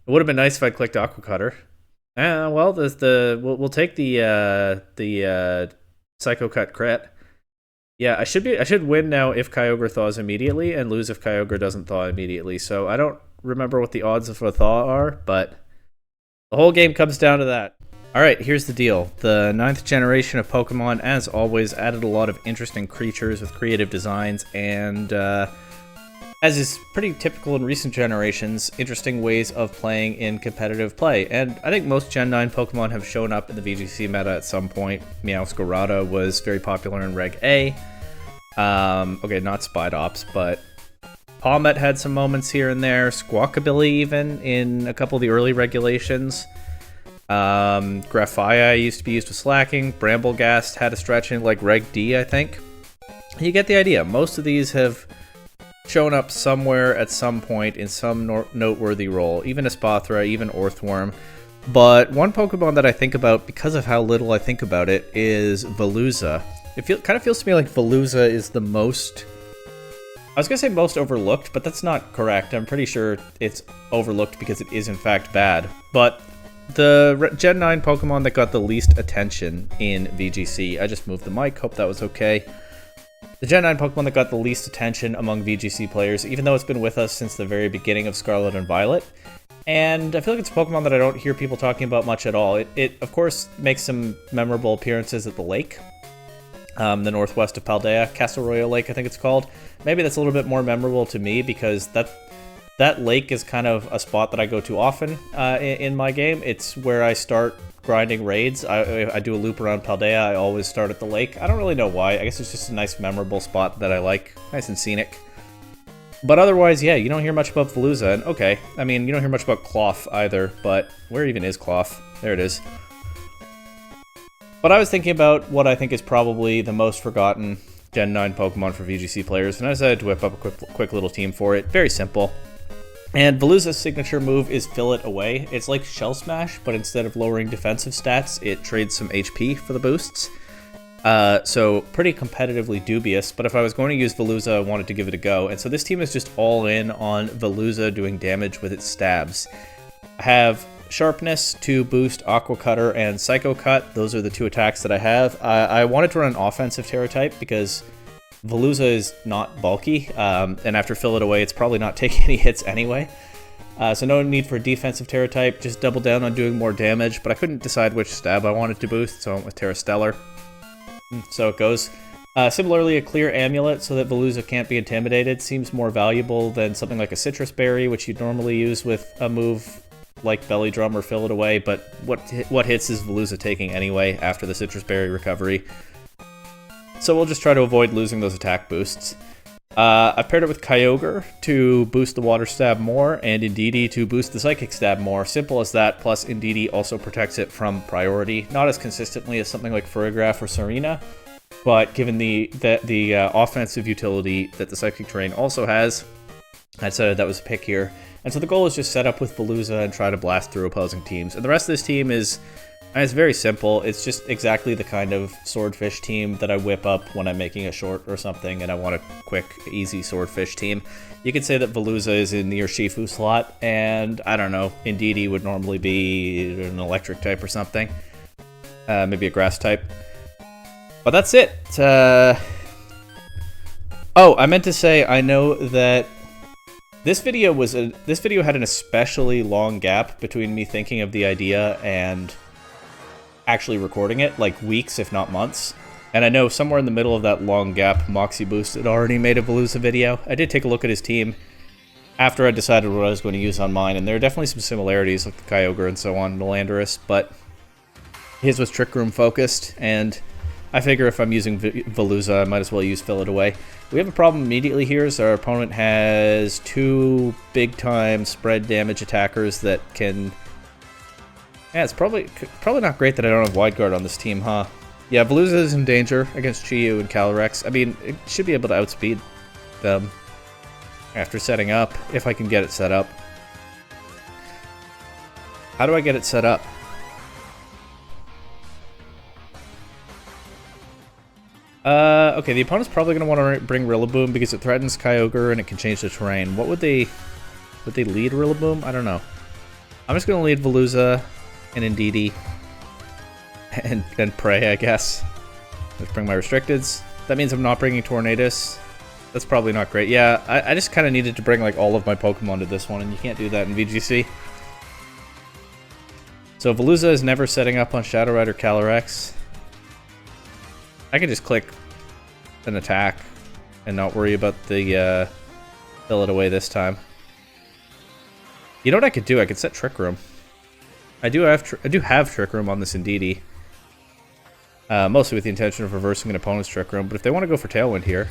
It would have been nice if I clicked Aqua Cutter. Well, we'll take the Psycho Cut crit. Yeah, I should win now if Kyogre thaws immediately and lose if Kyogre doesn't thaw immediately. So I don't remember what the odds of a thaw are, but the whole game comes down to that. Alright, here's the deal. The 9th generation of Pokemon, as always, added a lot of interesting creatures with creative designs and, as is pretty typical in recent generations, interesting ways of playing in competitive play. And I think most Gen 9 Pokemon have shown up in the VGC meta at some point. Meowscarada was very popular in Reg A. Okay, not Spidops, but Palmet had some moments here and there. Squawkabilly even in a couple of the early regulations. Graphia used to be used with Slacking. Bramblegast had a stretch in like Reg D, I think. You get the idea. Most of these have shown up somewhere at some point in some noteworthy role. Even Espathra, even Orthworm. But one Pokemon that I think about, because of how little I think about it, is Veluza. Kind of feels to me like Veluza is the most... I was going to say most overlooked, but that's not correct. I'm pretty sure it's overlooked because it is in fact bad. But the Gen 9 Pokemon that got the least attention in VGC... I just moved the mic, hope that was okay. The Gen 9 Pokemon that got the least attention among VGC players, even though it's been with us since the very beginning of Scarlet and Violet. And I feel like it's a Pokemon that I don't hear people talking about much at all. It of course, makes some memorable appearances at the lake. The northwest of Paldea, Castle Royale Lake, I think it's called. Maybe that's a little bit more memorable to me because that lake is kind of a spot that I go to often in my game. It's where I start grinding raids. I do a loop around Paldea. I always start at the lake. I don't really know why. I guess it's just a nice, memorable spot that I like. Nice and scenic. But otherwise, yeah, you don't hear much about Veluza. And okay, I mean, you don't hear much about Cloth either, but where even is Cloth? There it is. But I was thinking about what I think is probably the most forgotten Gen 9 Pokemon for VGC players, and I decided to whip up a quick little team for it. Very simple. And Veluza's signature move is Fill It Away. It's like Shell Smash, but instead of lowering defensive stats, it trades some HP for the boosts. So pretty competitively dubious, but if I was going to use Veluza, I wanted to give it a go. And so this team is just all in on Veluza doing damage with its stabs. I have Sharpness to boost Aqua Cutter and Psycho Cut. Those are the two attacks that I have. I wanted to run an offensive Terra type because Veluza is not bulky, and after Fill It Away, it's probably not taking any hits anyway. So no need for a defensive Terra type, just double down on doing more damage, but I couldn't decide which stab I wanted to boost, so I went with Terra Stellar. So it goes. Similarly, a clear amulet so that Veluza can't be intimidated seems more valuable than something like a Citrus Berry, which you'd normally use with a move like Belly Drum or Fill It Away, but what hits is Veluza taking anyway after the Citrus Berry recovery. So we'll just try to avoid losing those attack boosts. I paired it with Kyogre to boost the Water Stab more, and Indeedee to boost the Psychic Stab more. Simple as that, plus Indeedee also protects it from priority. Not as consistently as something like Furograph or Serena, but given the offensive utility that the Psychic Terrain also has, I decided that was a pick here. And so the goal is just set up with Veluza and try to blast through opposing teams. And the rest of this team is... it's very simple. It's just exactly the kind of Swordfish team that I whip up when I'm making a short or something and I want a quick, easy Swordfish team. You could say that Veluza is in the Urshifu slot, and I don't know, Indeedee would normally be an electric type or something. Maybe a grass type. But that's it. Oh, I meant to say, I know that this video had an especially long gap between me thinking of the idea and actually recording it, like weeks, if not months. And I know somewhere in the middle of that long gap, Moxie Boost had already made a Veluza video. I did take a look at his team after I decided what I was going to use on mine, and there are definitely some similarities, like the Kyogre and so on, Melandorus, but his was Trick Room focused, and I figure if I'm using Veluza, I might as well use Fill It Away. We have a problem immediately here, so our opponent has two big-time spread damage attackers that can... Yeah, it's probably not great that I don't have Wide Guard on this team, huh? Yeah, Veluza is in danger against Chi-Yu and Calyrex. I mean, it should be able to outspeed them after setting up, if I can get it set up. How do I get it set up? Okay, the opponent's probably going to want to bring Rillaboom because it threatens Kyogre and it can change the terrain. What would they lead Rillaboom? I don't know. I'm just going to lead Veluza and Indeedee and pray, I guess. Let's bring my restricteds. That means I'm not bringing Tornadus. That's probably not great. Yeah, I just kind of needed to bring like all of my Pokemon to this one, and you can't do that in VGC. So Veluza is never setting up on Shadow Rider Calyrex. I can just click an attack and not worry about the fill it away this time. You know what I could do? I could set Trick Room. I do have Trick Room on this Indeedee. Mostly with the intention of reversing an opponent's Trick Room, but if they want to go for Tailwind here,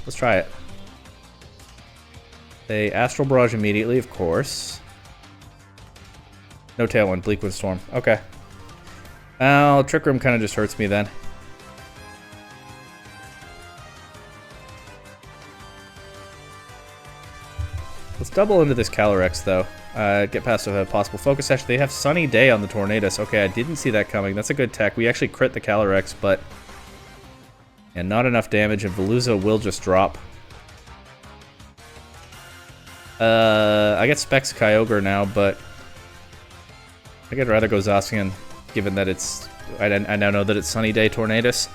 let's try it. They Astral Barrage immediately, of course. No Tailwind, Bleak Windstorm. Okay. Well, Trick Room kind of just hurts me then. Let's double into this Calyrex, though. Get past a possible focus session. They have Sunny Day on the Tornadus. Okay, I didn't see that coming. That's a good tech. We actually crit the Calyrex, but... and not enough damage, and Veluza will just drop. I get Specs Kyogre now, but... I think I'd rather go Zacian, given that it's... I now know that it's Sunny Day Tornadus.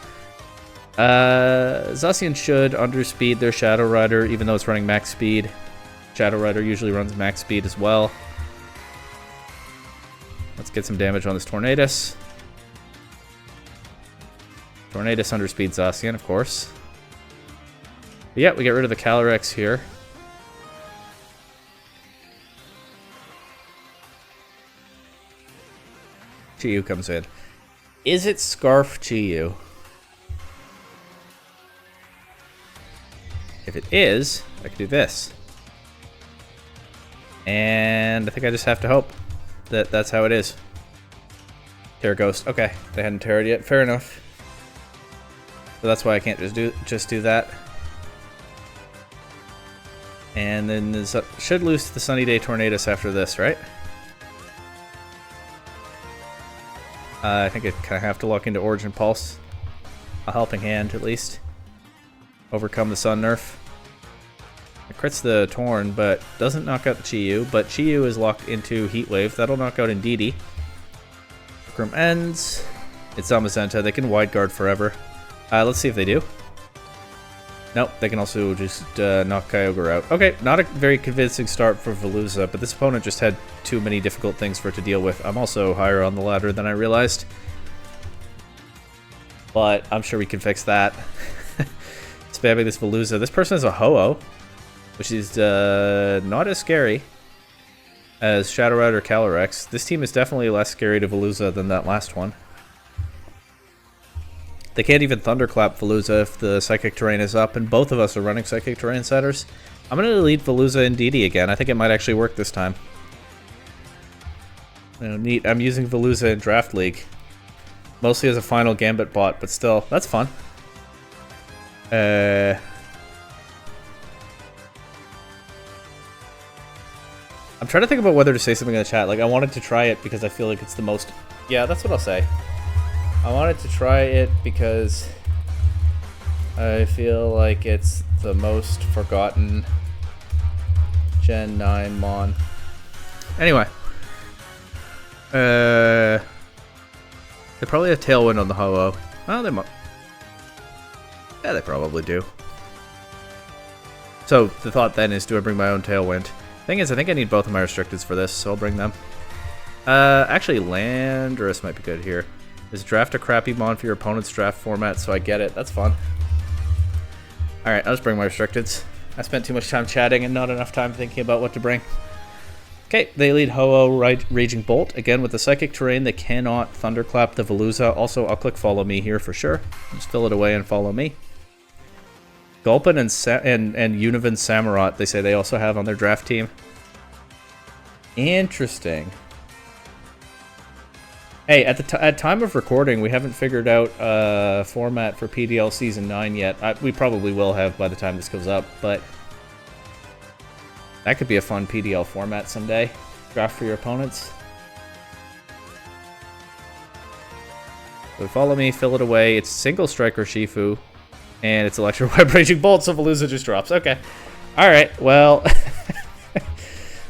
Zacian should underspeed their Shadow Rider, even though it's running max speed. Shadow Rider usually runs max speed as well. Let's get some damage on this Tornadus. Tornadus underspeeds Zacian, of course. But yeah, we get rid of the Calyrex here. Chi-Yu comes in. Is it Scarf Chi-Yu? If it is, I can do this. And I think I just have to hope that that's how it is. Terra Ghost. Okay, they hadn't terrored yet. Fair enough. So that's why I can't just do that. And then this should lose to the Sunny Day Tornadus after this, right? I think I kind of have to lock into Origin Pulse. A helping hand, at least. Overcome the Sun nerf. It crits the Torn, but doesn't knock out the Chi-Yu. But Chi-Yu is locked into Heat Wave. That'll knock out Indeedee. Grim ends. It's Zamazenta. They can Wide Guard forever. Let's see if they do. Nope, they can also just knock Kyogre out. Okay, not a very convincing start for Veluza, but this opponent just had too many difficult things for it to deal with. I'm also higher on the ladder than I realized. But I'm sure we can fix that. Spamming this Veluza. This person has a Ho-Oh, which is not as scary as Shadow Rider Calyrex. This team is definitely less scary to Veluza than that last one. They can't even Thunderclap Veluza if the Psychic Terrain is up, and both of us are running Psychic Terrain setters. I'm going to lead Veluza and Indeedee again. I think it might actually work this time. Neat. I'm using Veluza in Draft League. Mostly as a final Gambit bot, but still, that's fun. I'm trying to think about whether to say something in the chat. Like, I wanted to try it because I feel like it's the most... Yeah, that's what I'll say. I wanted to try it because I feel like it's the most forgotten Gen 9 Mon. Anyway. They probably have Tailwind on the Ho-Oh. Well, they might. Yeah, they probably do. So, the thought then is, do I bring my own Tailwind? Thing is, I think I need both of my restricteds for this, so I'll bring them. Actually, Landorus might be good here. Is draft a crappy mon for your opponent's draft format, so I get it. That's fun. Alright, I'll just bring my restricteds. I spent too much time chatting and not enough time thinking about what to bring. Okay, they lead Ho-Oh, Raging Bolt. Again, with the Psychic Terrain, they cannot Thunderclap the Veluza. Also, I'll click Follow Me here for sure. Just fill it away and follow me. Gulpin and Univin Samurott, they say they also have on their draft team. Interesting. Hey, at time of recording, we haven't figured out format for PDL Season 9 yet. We probably will have by the time this goes up, but that could be a fun PDL format someday. Draft for your opponents. So follow me, fill it away. It's Single Striker Shifu, and it's Electro Web Raging Bolt, so Veluza just drops. Okay. Alright, well...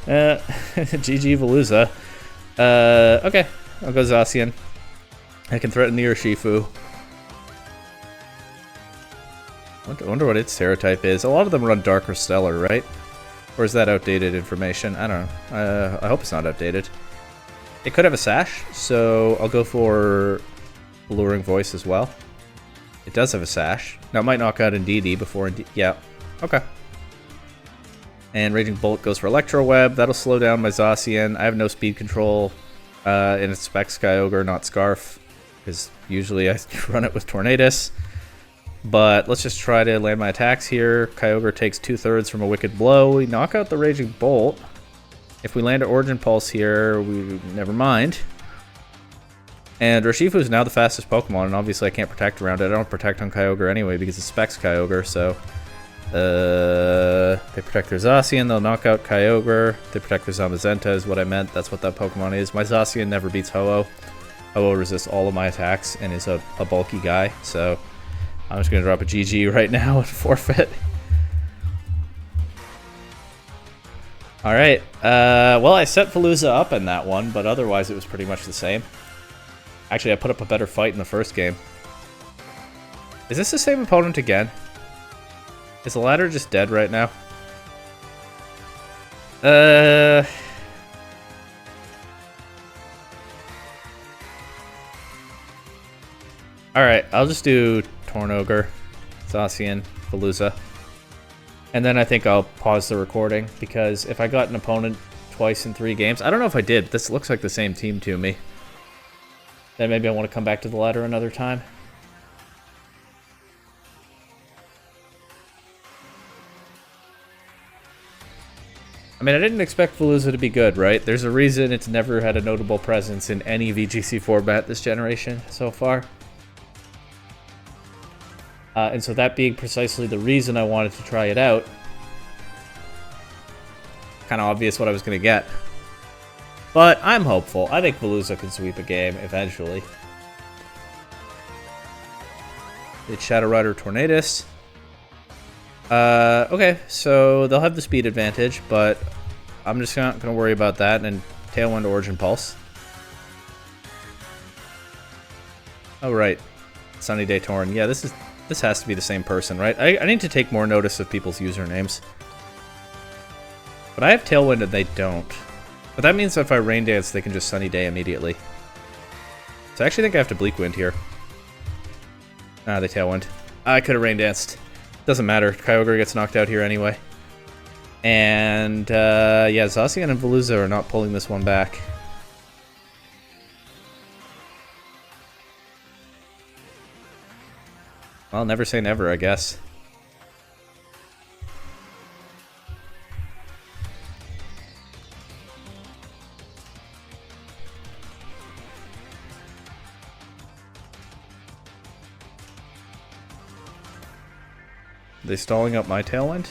GG Veluza. Okay, I'll go Zacian. I can threaten the Urshifu. I wonder what its Terra type is. A lot of them run Dark or Stellar, right? Or is that outdated information? I don't know. I hope it's not outdated. It could have a Sash, so I'll go for Alluring Voice as well. It does have a Sash. Now, it might knock out Indeedee before yeah. Okay. And Raging Bolt goes for Electro Web. That'll slow down my Zacian. I have no speed control in its Specs Kyogre, not Scarf, because usually I run it with Tornadus. But let's just try to land my attacks here. Kyogre takes 2/3 from a Wicked Blow. We knock out the Raging Bolt. If we land an Origin Pulse here, we never mind. And Urshifu is now the fastest Pokemon, and obviously I can't protect around it. I don't protect on Kyogre anyway because it's Specs Kyogre, so... they protect their Zacian, they'll knock out Kyogre. They protect their Zamazenta is what I meant. That's what that Pokemon is. My Zacian never beats Ho-Oh. Ho-Oh resists all of my attacks and is a bulky guy, so... I'm just going to drop a GG right now and forfeit. Alright, well I set Veluza up in that one, but otherwise it was pretty much the same. Actually, I put up a better fight in the first game. Is this the same opponent again? Is the ladder just dead right now? Alright, I'll just do Tornogre, Zacian, Veluza. And then I think I'll pause the recording, because if I got an opponent twice in 3 games... I don't know if I did. This looks like the same team to me. Then maybe I want to come back to the ladder another time. I mean, I didn't expect Veluza to be good, right? There's a reason it's never had a notable presence in any VGC format this generation so far. And so that being precisely the reason I wanted to try it out, kind of obvious what I was going to get. But I'm hopeful. I think Veluza can sweep a game eventually. It's Shadow Rider Tornadus. Okay, so they'll have the speed advantage, but I'm just not going to worry about that. And Tailwind Origin Pulse. Oh, right. Sunny Day Torn. Yeah, this has to be the same person, right? I need to take more notice of people's usernames. But I have Tailwind and they don't. But that means if I Rain Dance, they can just Sunny Day immediately. So I actually think I have to Bleak Wind here. Ah, they Tailwind. I could have Rain Danced. Doesn't matter. Kyogre gets knocked out here anyway. And, yeah, Zacian and Veluza are not pulling this one back. Well, never say never, I guess. Are they stalling up my Tailwind?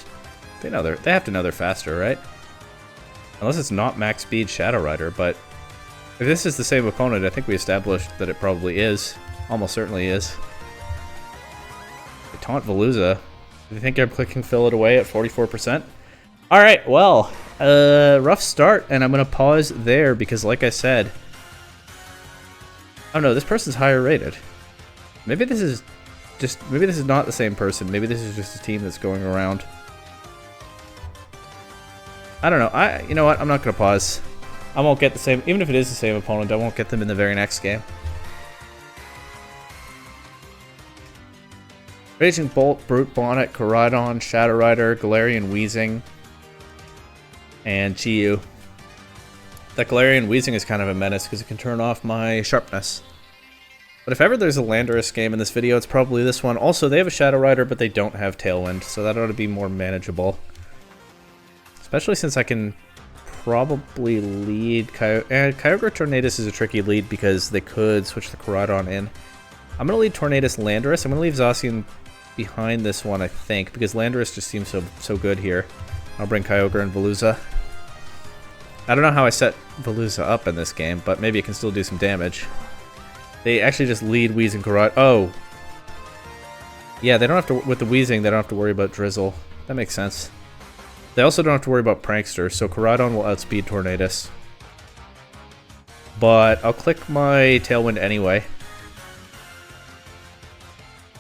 They have to know they're faster, right? Unless it's not max speed Shadow Rider, but if this is the same opponent, I think we established that it probably is. Almost certainly is. They taunt Veluza. Do you think I'm clicking Fill It Away at 44%? Alright, well, rough start, and I'm going to pause there because, like I said... Oh no, this person's higher rated. Maybe this is not the same person. Maybe this is just a team that's going around. I don't know. You know what? I'm not going to pause. I won't get the same... Even if it is the same opponent, I won't get them in the very next game. Raging Bolt, Brute Bonnet, Koraidon, Shadow Rider, Galarian Weezing, and Chi-Yu. That Galarian Weezing is kind of a menace because it can turn off my sharpness. But if ever there's a Landorus game in this video, it's probably this one. Also, they have a Shadow Rider, but they don't have Tailwind, so that ought to be more manageable. Especially since I can probably lead Kyogre Tornadus is a tricky lead because they could switch the Koraidon in. I'm going to lead Tornadus Landorus. I'm going to leave Zacian behind this one, I think, because Landorus just seems so good here. I'll bring Kyogre and Veluza. I don't know how I set Veluza up in this game, but maybe it can still do some damage. They actually just lead Weezing Koraidon. Oh. Yeah, they don't have to, with the Weezing, they don't have to worry about Drizzle. That makes sense. They also don't have to worry about Prankster, so Koraidon will outspeed Tornadus. But I'll click my Tailwind anyway.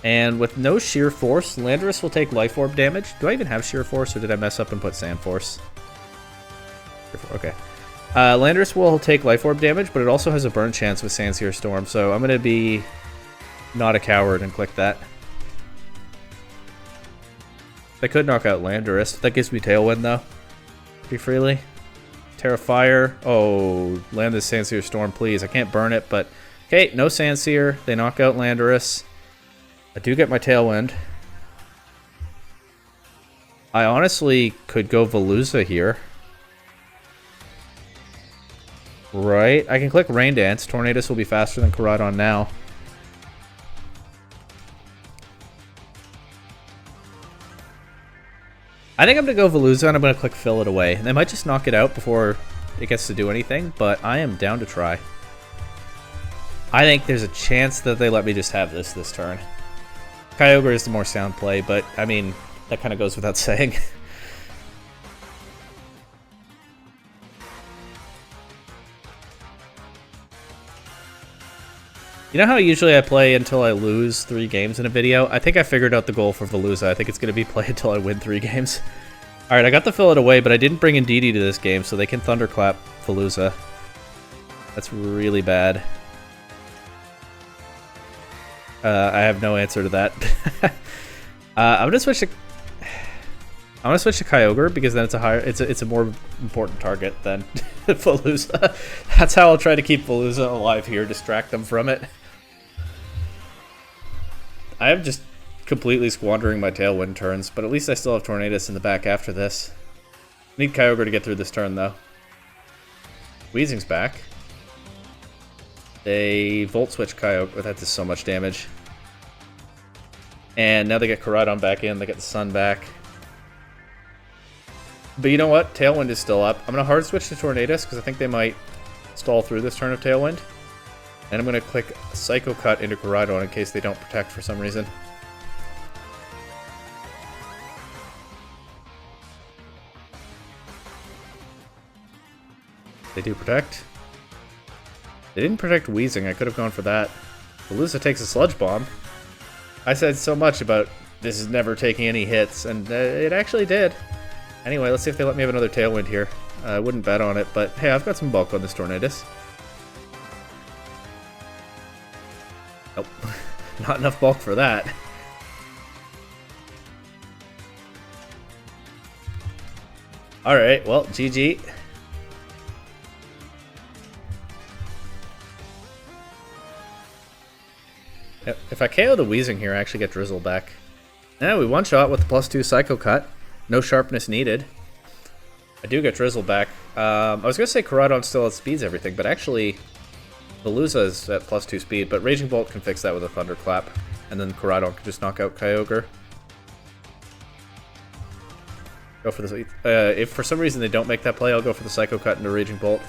And with no Sheer Force, Landorus will take Life Orb damage. Do I even have Sheer Force, or did I mess up and put Sand Force? Okay. Landorus will take Life Orb damage, but it also has a burn chance with Sandsear Storm, so I'm going to be not a coward and click that. I could knock out Landorus. That gives me Tailwind, though. Pretty freely. Terra Fire. Oh, land this Sandsear Storm, please. I can't burn it, but... Okay, no Sandsear. They knock out Landorus. I do get my Tailwind. I honestly could go Veluza here. Right. I can click Rain Dance. Tornadus will be faster than Koraidon now. I think I'm going to go Veluza and I'm going to click Fill It Away. They might just knock it out before it gets to do anything, but I am down to try. I think there's a chance that they let me just have this turn. Kyogre is the more sound play, but I mean, that kind of goes without saying. You know how usually I play until I lose 3 games in a video? I think I figured out the goal for Veluza. I think it's going to be play until I win 3 games. Alright, I got the Fill It Away, but I didn't bring in DD to this game, so they can Thunderclap Veluza. That's really bad. I have no answer to that. I'm gonna switch to Kyogre because then it's a more important target than Veluza. That's how I'll try to keep Veluza alive here, distract them from it. I am just completely squandering my Tailwind turns, but at least I still have Tornadus in the back after this. Need Kyogre to get through this turn, though. Weezing's back. They Volt Switch Kyogre. That does so much damage. And now they get Koraidon back in. They get the Sun back. But you know what? Tailwind is still up. I'm going to hard switch to Tornadus because I think they might stall through this turn of Tailwind. And I'm going to click Psycho Cut into Koraidon in case they don't protect for some reason. They do protect. They didn't protect Weezing. I could have gone for that. Veluza takes a Sludge Bomb. I said so much about this is never taking any hits, and it actually did. Anyway, let's see if they let me have another Tailwind here. I wouldn't bet on it, but hey, I've got some bulk on this Tornadus. Nope. Not enough bulk for that. Alright, well, GG. If I KO the Weezing here, I actually get Drizzle back. Now we one-shot with the +2 Psycho Cut. No sharpness needed. I do get Drizzle back. I was going to say Koraidon still outspeeds everything, but actually Veluza is at +2 speed, but Raging Bolt can fix that with a Thunderclap, and then Koraidon can just knock out Kyogre. Go for this. If for some reason they don't make that play, I'll go for the Psycho Cut into Raging Bolt.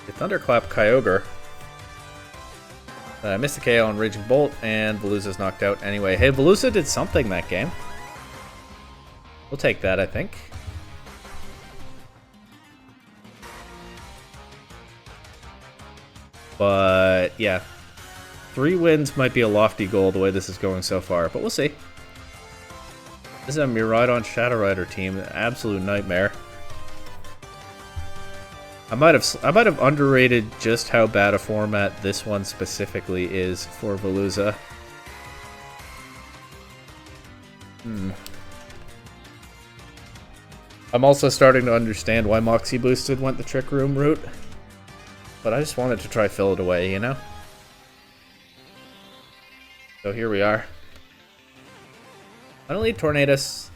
The Thunderclap Kyogre. I missed the KO on Raging Bolt, and Veluza's knocked out anyway. Hey, Veluza did something that game. We'll take that, I think. But, yeah. 3 wins might be a lofty goal the way this is going so far, but we'll see. This is a Miraidon Shadow Rider team. An absolute nightmare. I might have underrated just how bad a format this one specifically is for Veluza. I'm also starting to understand why Moxie Boosted went the Trick Room route. But I just wanted to try Fill It Away, you know? So here we are. I don't need Tornadus.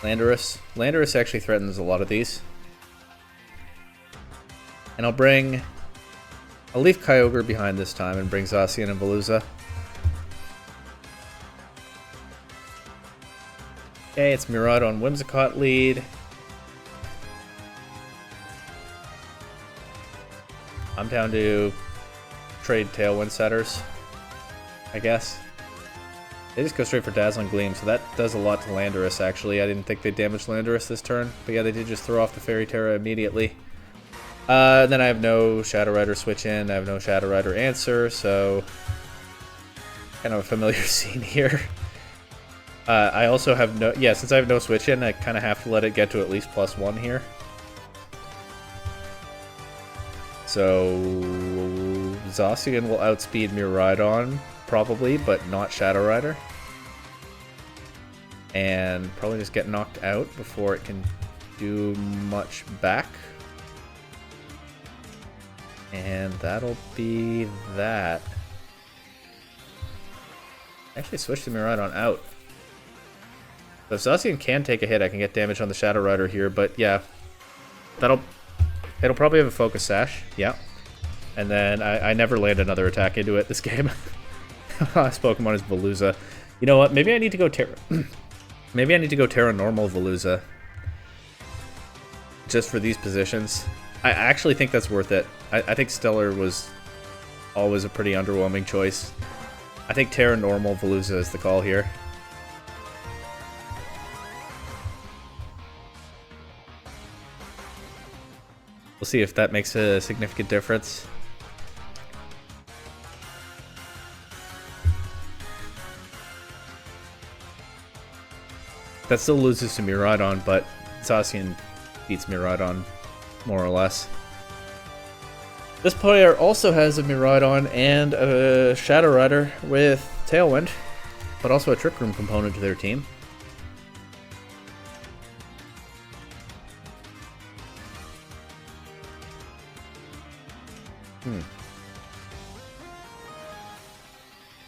Landorus. Landorus actually threatens a lot of these. And I'll leave Kyogre behind this time and bring Zacian and Veluza. Okay, it's Miraidon Whimsicott lead. I'm down to trade Tailwind Setters, I guess. They just go straight for Dazzling Gleam, so that does a lot to Landorus, actually. I didn't think they damaged Landorus this turn, but yeah, they did just throw off the Fairy Terra immediately. Then I have no Shadow Rider switch in, I have no Shadow Rider answer, so kind of a familiar scene here. I also have no... Yeah, since I have no switch in, I kind of have to let it get to at least +1 here. So Zacian will outspeed Miraidon, probably, but not Shadow Rider. And probably just get knocked out before it can do much back. And that'll be that. Actually switch the Miraidon out. So if Zacian can take a hit, I can get damage on the Shadow Rider here, but yeah. It'll probably have a Focus Sash, yeah. And then I never land another attack into it this game. Last Pokemon is Veluza. You know what? Maybe I need to go Terra. Maybe I need to go Terra Normal Veluza. Just for these positions. I actually think that's worth it. I think Stellar was always a pretty underwhelming choice. I think Terra Normal Veluza is the call here. We'll see if that makes a significant difference. That still loses to Miraidon, but Zacian beats Miraidon, more or less. This player also has a Miraidon and a Shadow Rider with Tailwind, but also a Trick Room component to their team.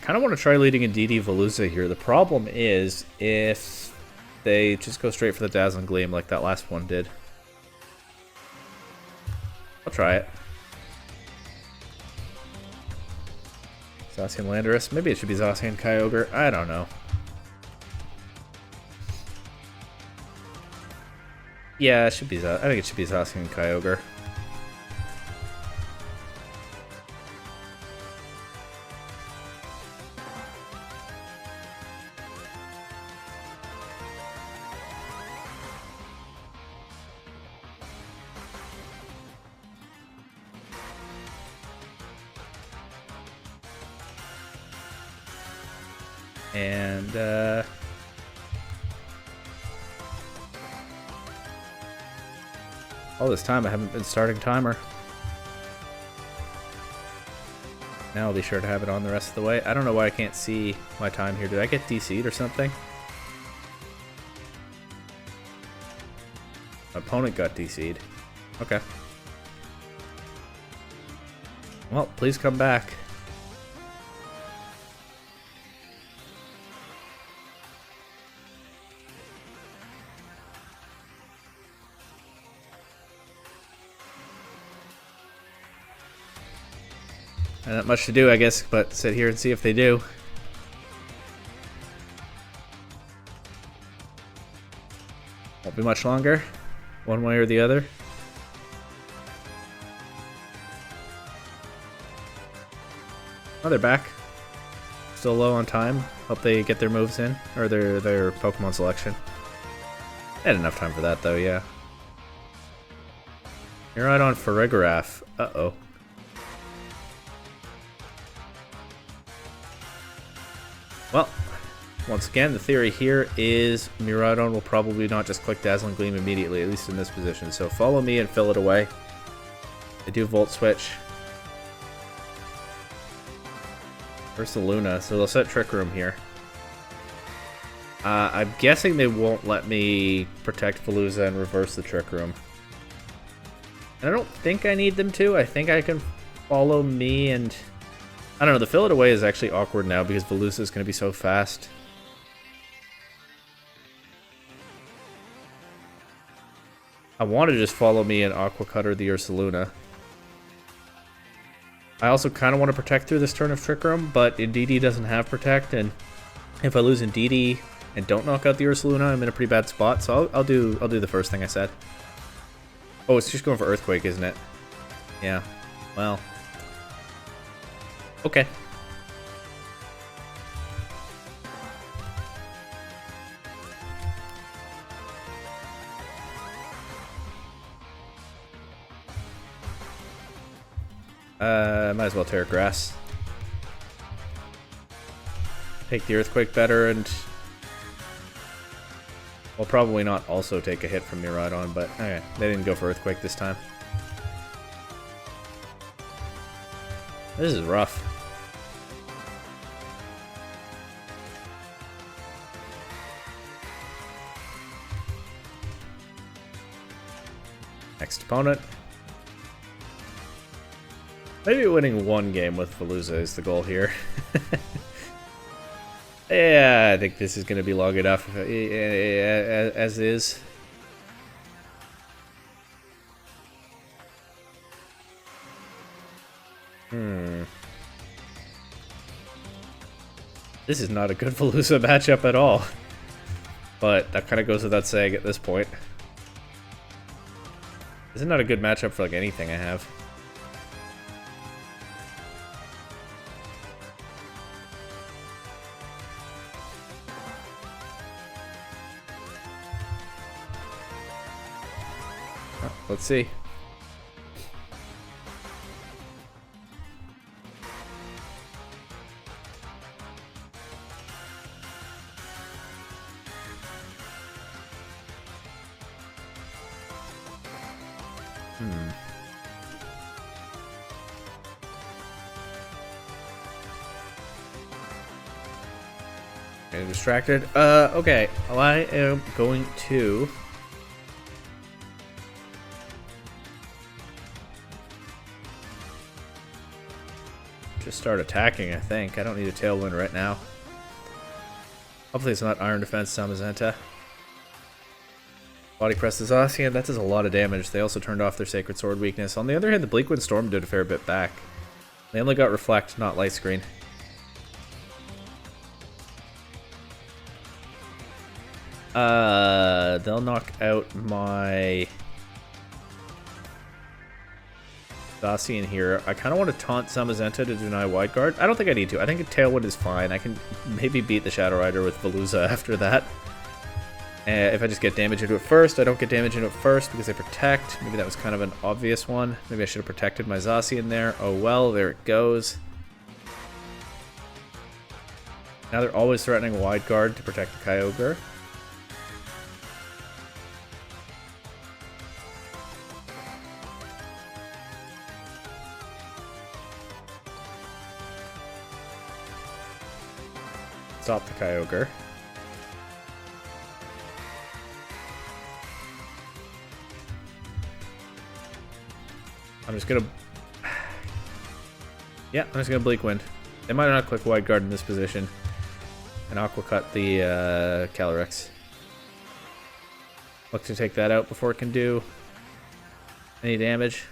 Kind of want to try leading a DD Veluza here. The problem is if they just go straight for the Dazzling Gleam like that last one did. I'll try it. Zacian Landorus. Maybe it should be Zacian Kyogre. I don't know. Yeah, it should be. I think it should be Zacian Kyogre. And all this time I haven't been starting timer. Now I'll be sure to have it on the rest of the way. I don't know why I can't see my time here. Did I get DC'd or something? My opponent got DC'd. Okay. Well, please come back. Not much to do, I guess, but sit here and see if they do. Won't be much longer, one way or the other. Oh, they're back. Still low on time. Hope they get their moves in, or their Pokemon selection. They had enough time for that, though, yeah. You're right on Farigiraf. Uh-oh. Well, once again, the theory here is Miraidon will probably not just click Dazzling Gleam immediately, at least in this position. So follow me and fill it away. They do Volt Switch. First the Luna, so they'll set Trick Room here. I'm guessing they won't let me protect Veluza and reverse the Trick Room. And I don't think I need them to. I think I can follow me and... I don't know, the fill it away is actually awkward now because Veluza is going to be so fast. I want to just follow me and Aqua Cutter the Ursaluna. I also kind of want to protect through this turn of Trick Room, but DD doesn't have Protect, and if I lose in DD and don't knock out the Ursaluna, I'm in a pretty bad spot, so I'll do the first thing I said. Oh, it's just going for Earthquake, isn't it? Yeah, well... Okay. Might as well tear grass. Take the earthquake better, and well, probably not also take a hit from Miraidon, but okay, they didn't go for earthquake this time. This is rough. Next opponent. Maybe winning one game with Veluza is the goal here. Yeah, I think this is going to be long enough as is. This is not a good Veluza matchup at all. But that kind of goes without saying at this point. This is not a good matchup for like anything I have. Let's see. Getting distracted. Okay. Well, I am going to just start attacking, I think. I don't need a Tailwind right now. Hopefully it's not Iron Defense Samazenta. Body Press the Zacian, that does a lot of damage. They also turned off their Sacred Sword weakness. On the other hand, the Bleakwind Storm did a fair bit back. They only got Reflect, not Light Screen. They'll knock out my Zacian here. I kind of want to taunt Samazenta to deny Wide Guard. I don't think I need to. I think a Tailwind is fine. I can maybe beat the Shadow Rider with Veluza after that. If I just get damage into it first. I don't get damage into it first because I protect. Maybe that was kind of an obvious one. Maybe I should have protected my Zacian there. Oh well, there it goes. Now they're always threatening Wide Guard to protect the Kyogre. Stop the Kyogre. I'm just gonna... Yeah, I'm just gonna Bleak Wind. They might not click Wide Guard in this position. And Aqua Cut the Calyrex. Look to take that out before it can do any damage.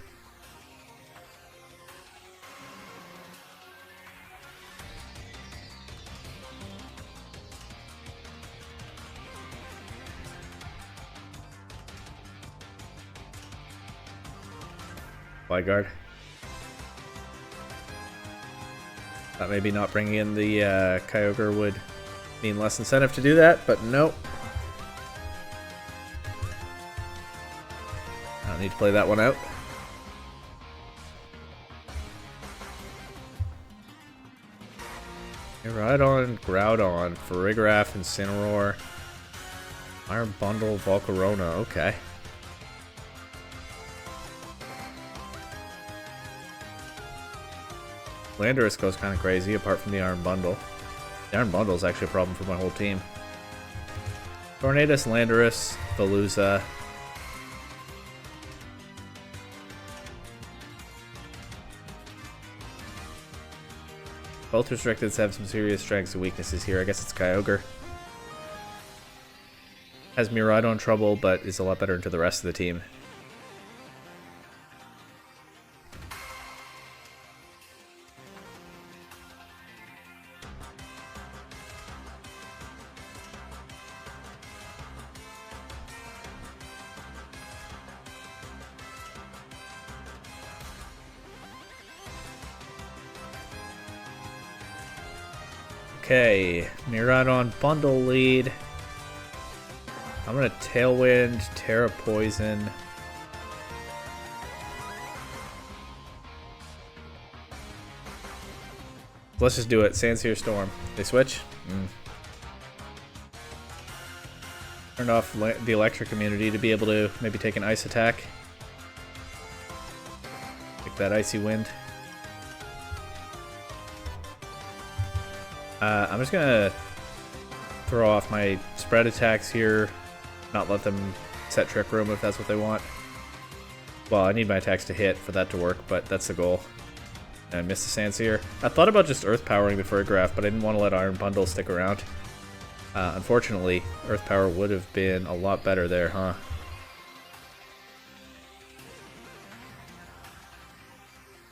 Wide Guard. Thought maybe not bringing in the Kyogre would mean less incentive to do that, but nope. I don't need to play that one out. Miraidon, Groudon, Farigiraf, Incineroar, Iron Bundle, Volcarona, okay. Landorus goes kind of crazy, apart from the Iron Bundle. The Iron Bundle is actually a problem for my whole team. Tornadus, Landorus, Veluza. Both restricteds have some serious strengths and weaknesses here. I guess it's Kyogre. Has Miraidon trouble, but is a lot better into the rest of the team. Okay, Miraidon Bundle lead. I'm gonna Tailwind, Terra Poison. Let's just do it. Sandsear Storm. They switch? Turn off the electric immunity to be able to maybe take an ice attack. Take that icy wind. I'm just gonna throw off my spread attacks here. Not let them set Trick Room if that's what they want. Well, I need my attacks to hit for that to work, but that's the goal. And I missed the Sandsear. I thought about just Earth Powering the Furgraph, but I didn't want to let Iron Bundle stick around. Unfortunately, Earth Power would have been a lot better there, huh?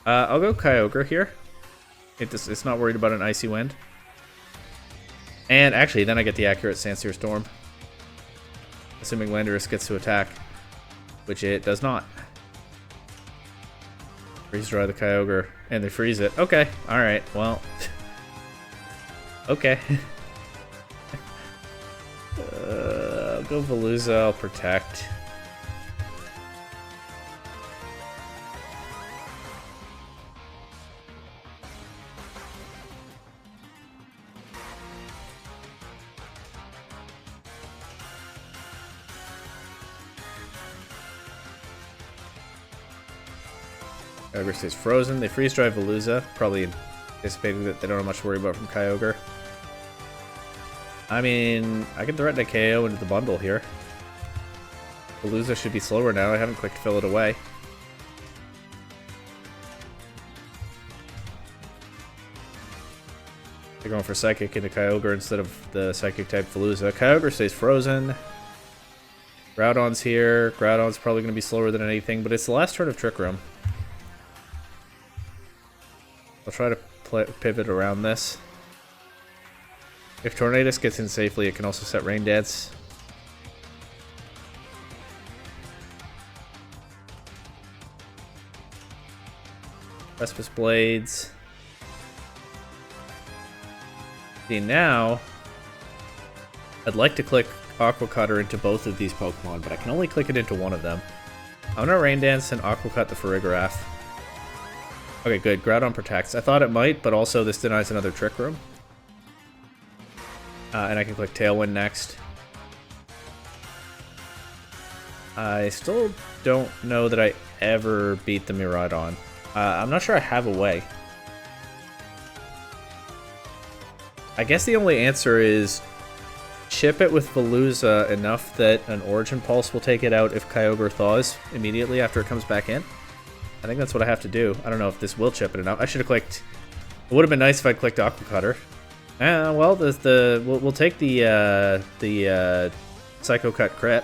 I'll go Kyogre here. It's not worried about an Icy Wind. And actually, then I get the accurate Sandsear Storm. Assuming Landorus gets to attack, which it does not. Freeze dry the Kyogre, and they freeze it. Okay, alright, well. Okay. I'll go Veluza, I'll protect. Kyogre stays frozen. They freeze dry Veluza, probably anticipating that they don't have much to worry about from Kyogre. I mean, I can threaten a KO into the bundle here. Veluza should be slower now. I haven't clicked Fill It Away. They're going for Psychic into Kyogre instead of the Psychic type Veluza. Kyogre stays frozen. Groudon's here. Groudon's probably going to be slower than anything, but it's the last turn of Trick Room. I'll try to pivot around this. If Tornadus gets in safely, it can also set Rain Dance. Respis Blades. See, now I'd like to click Aqua Cutter into both of these Pokemon, but I can only click it into one of them. I'm gonna Rain Dance and Aqua Cut the Farigiraf. Okay, good. Groudon protects. I thought it might, but also this denies another Trick Room. And I can click Tailwind next. I still don't know that I ever beat the Miraidon. I'm not sure I have a way. I guess the only answer is chip it with Veluza enough that an Origin Pulse will take it out if Kyogre thaws immediately after it comes back in. I think that's what I have to do. I don't know if this will chip it enough. I should have clicked... It would have been nice if I'd clicked Aqua Cutter. Well, we'll take the Psycho Cut crit.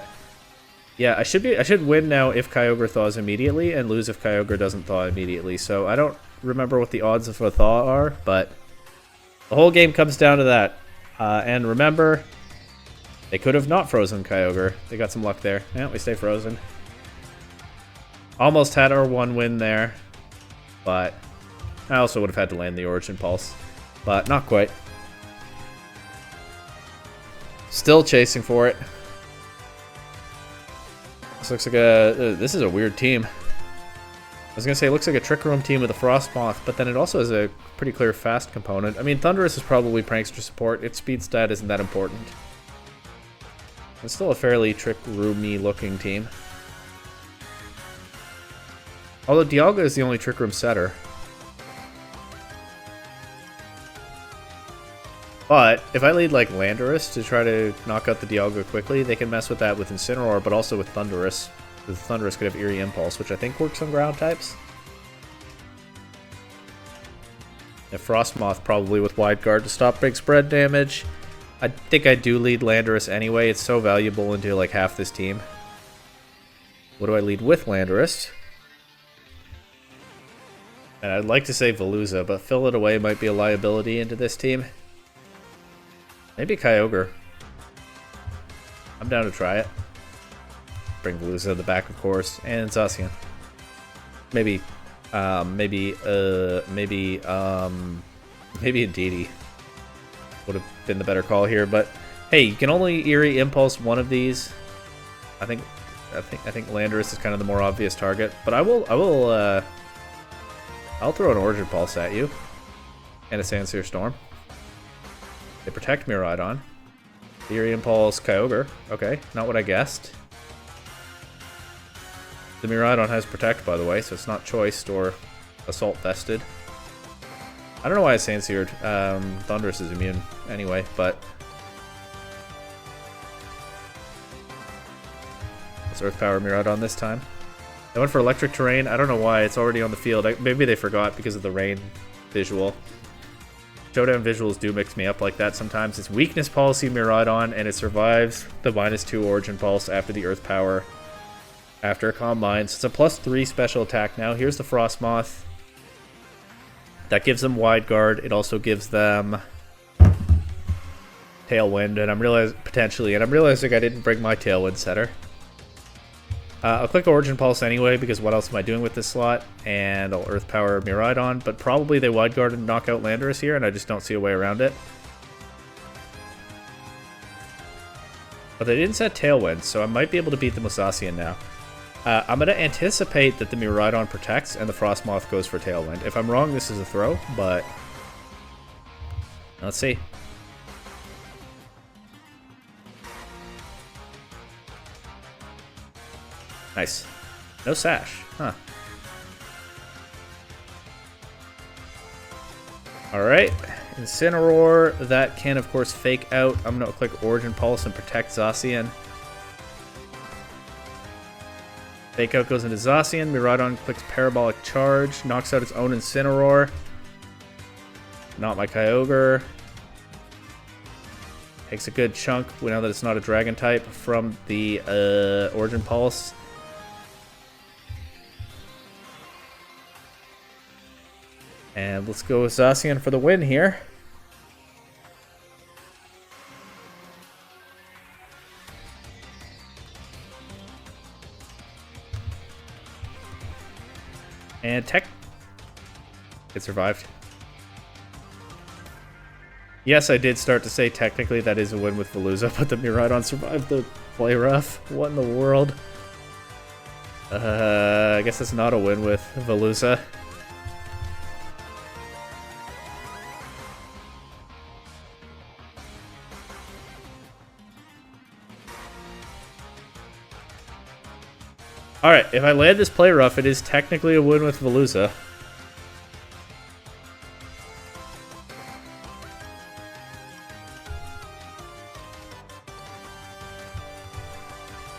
Yeah, I should win now if Kyogre thaws immediately, and lose if Kyogre doesn't thaw immediately. So I don't remember what the odds of a thaw are, but the whole game comes down to that. And remember, they could have not frozen Kyogre. They got some luck there. Yeah, we stay frozen. Almost had our one win there, but I also would have had to land the Origin Pulse, but not quite. Still chasing for it. This looks like this is a weird team. I was gonna say it looks like a Trick Room team with a Frostmoth, but then it also has a pretty clear fast component. I mean, Thundurus is probably Prankster support. Its speed stat isn't that important. It's still a fairly Trick Roomy looking team. Although Dialga is the only Trick Room setter. But if I lead like Landorus to try to knock out the Dialga quickly, they can mess with that with Incineroar, but also with Thundurus. Because Thundurus could have Eerie Impulse, which I think works on ground types. And Frostmoth probably with Wide Guard to stop big spread damage. I think I do lead Landorus anyway. It's so valuable into like half this team. What do I lead with Landorus? And I'd like to say Veluza, but Fill It Away might be a liability into this team. Maybe Kyogre. I'm down to try it. Bring Veluza in the back, of course, and Zacian. Maybe Indeedee would have been the better call here. But hey, you can only Eerie Impulse one of these. I think Landorus is kind of the more obvious target. But I'll throw an Origin Pulse at you. and a Sandsear Storm. They protect Miraidon. Theory Impulse, Kyogre. Okay, not what I guessed. The Miraidon has Protect, by the way, so it's not Choiced or Assault Vested. I don't know why I Sandseared. Thunderous is immune anyway, but... Let's Earth Power Miraidon this time. I went for Electric Terrain. I don't know why. It's already on the field. Maybe they forgot because of the rain visual. Showdown visuals do mix me up like that sometimes. It's Weakness Policy Miraidon, and it survives the -2 Origin Pulse after the Earth Power after a Calm Mind. So it's a +3 special attack now. Here's the Frostmoth. That gives them Wide Guard. It also gives them Tailwind, and I'm realizing I didn't bring my Tailwind setter. I'll click Origin Pulse anyway, because what else am I doing with this slot? And I'll Earth Power Miraidon, but probably they Wide Guard and knock out Landorus here, and I just don't see a way around it. But they didn't set Tailwind, so I might be able to beat the Zacian now. I'm going to anticipate that the Miraidon protects and the Frostmoth goes for Tailwind. If I'm wrong, this is a throw, but let's see. Nice. No Sash. Huh. Alright. Incineroar. That can, of course, fake out. I'm going to click Origin Pulse and protect Zacian. Fake out goes into Zacian. Miraidon clicks Parabolic Charge. Knocks out its own Incineroar. Not my Kyogre. Takes a good chunk, now that it's not a Dragon type, from the Origin Pulse. And let's go with Zacian for the win here. And Tech. It survived. Yes, I did start to say technically that is a win with Veluza, but the Miraidon survived the play rough. What in the world? I guess it's not a win with Veluza. Alright, if I land this play rough, it is technically a win with Veluza.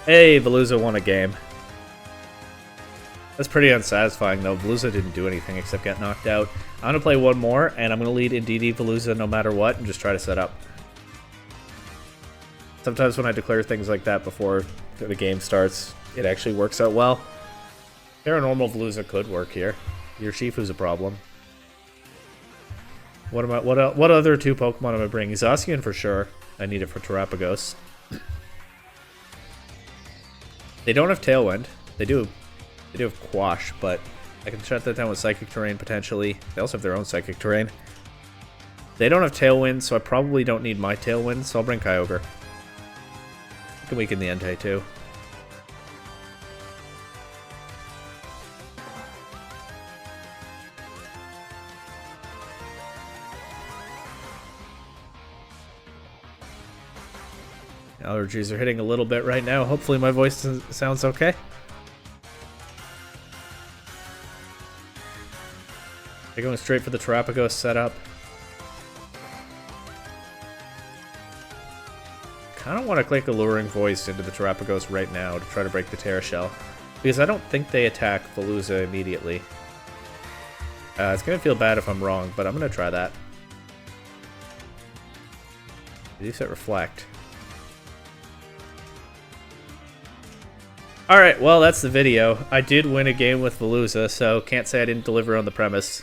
Hey, Veluza won a game. That's pretty unsatisfying, though. Veluza didn't do anything except get knocked out. I'm going to play one more, and I'm going to lead Indeedee Veluza no matter what, and just try to set up. Sometimes when I declare things like that before the game starts, it actually works out well. Paranormal Veluza could work here. Your Shifu's a problem. What other two Pokemon am I bringing? Zacian for sure. I need it for Terapagos. They don't have Tailwind. They do have Quash, but I can shut that down with Psychic Terrain potentially. They also have their own Psychic Terrain. They don't have Tailwind, so I probably don't need my Tailwind, so I'll bring Kyogre. I can weaken the Entei too. Allergies are hitting a little bit right now. Hopefully my voice sounds okay. They're going straight for the Terapagos setup. Kind of want to click Alluring Voice into the Terapagos right now to try to break the Terra Shell, because I don't think they attack Veluza immediately. It's going to feel bad if I'm wrong, but I'm going to try that. Did you set Reflect? Alright, well, that's the video. I did win a game with Veluza, so can't say I didn't deliver on the premise.